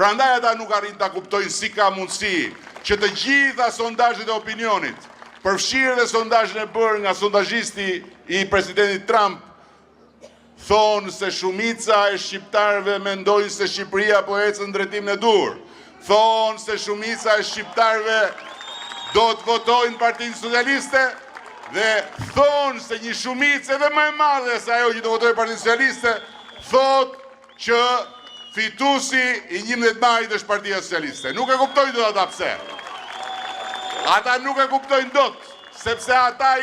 Prandaj ata nuk arrin ta kuptojnë si ka mundësi që të gjitha sondazhet e opinionit, përfshirë dhe sondazhin e bërë nga sondazhisti i presidentit Trump, thonë se shumica e shqiptarëve mendojnë se Shqipëria po ecën në drejtimin e dur. Thonë se shumica e shqiptarëve do të votojnë Partinë Socialiste dhe thonë se një shumicë edhe më e madhe se ajo që do votojë Partinë Socialiste thotë që fituesi i 11 majit është Partia Socialiste. Nuk e kuptojnë dot ata pse. Ata nuk e kuptojnë dot, sepse ata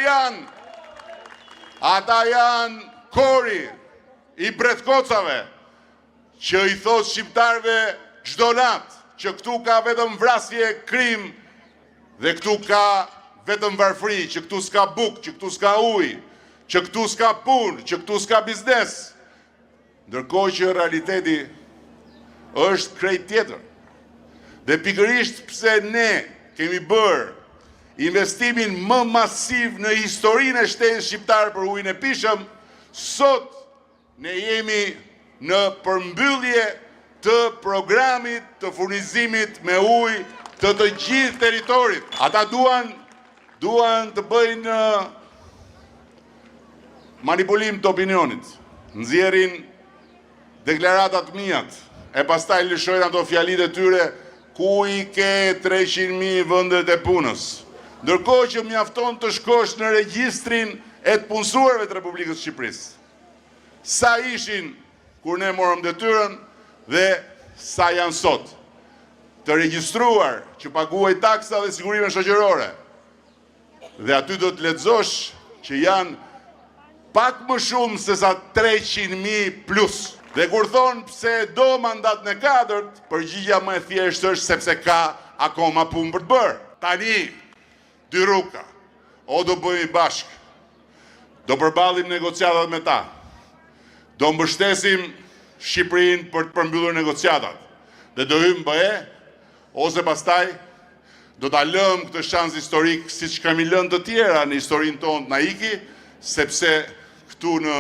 janë kori i bretkocave që i thot shqiptarve çdo natë që këtu ka vetëm vrasje, krim dhe këtu ka vetëm varfëri, që këtu s'ka bukë, që këtu s'ka ujë, që këtu s'ka punë, që këtu s'ka biznes. Ndërkohë që realiteti është krejt tjetër. Dhe pikërisht pse ne kemi bërë investimin më masiv në historinë e shtetit shqiptar për ujin e pishëm, sot ne jemi në përmbyllje të programit të furnizimit me ujë të gjithë territorit. Ata duan të bëjnë manipulim të opinionit, nxjerrin deklaratat mijat, e pastaj lëshojnë ato fjalit e tyre ku i ke 300.000 vendet e punës. Ndërkohë që mjafton të shkosh në regjistrin e të punësuarve të Republikës Shqipërisë. Sa ishin kur ne morëm detyrën dhe sa janë sot. Të regjistruar që paguaj taksa dhe sigurime shoqërore. Dhe aty do të lexosh që janë pak më shumë se sa 300.000 plus. Dhe kur thonë pse do mandat në 4, përgjigja më e thjeshtë është sepse ka akoma punë për të bërë. Tani, dy rruga. O do bëjmë bashkë. Do përballim negociatat me ta. Do mbështesim Shqipërinë për të përmbyllur negociatat. Dhe do hyjmë BE, ose pastaj do ta lëmë këtë shans historik siç kemi lënë të tjera në historinë tonë na iki, sepse këtu në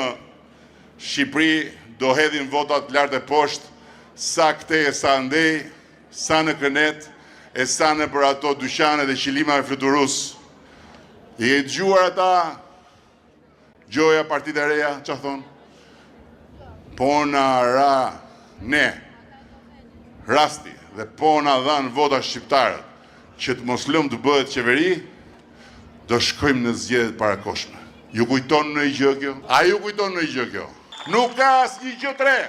Shqipëri do hedhin votat lart e poshtë, sa këtej e sa andej, sa në Kënet, e sa në për ato dyqanet e qilimave fluturus. I e dëgjuar ata Gjoja Partitë e Reja, që thonë? Po na ra ne rasti dhe po na dhanë vota shqiptarët që të mos lëmë të bëhet qeveri, do shkojmë në zgjedhjet parakoshme. Ju kujton në i gjë kjo? A ju kujton në i gjë kjo? Nuk ka asnjë gjë të re.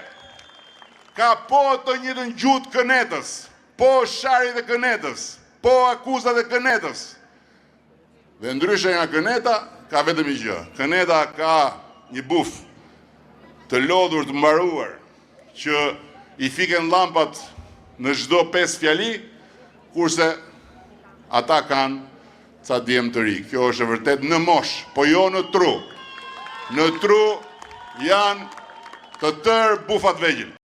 Ka po të njëjtën gjuhë Kënetës, po sharjet e Kënetës, po akuzat e Kënetës. Dhe ndryshe nga Këneta, ka vetëm i gjë. Këneta ka një buf të lodhur të mbaruar, që i fiken lampat në çdo 5 fjali, kurse ata kanë ca djem të ri. Kjo është e vërtet në mosh, po jo në tru. Në tru janë të tërë bufat vegjël.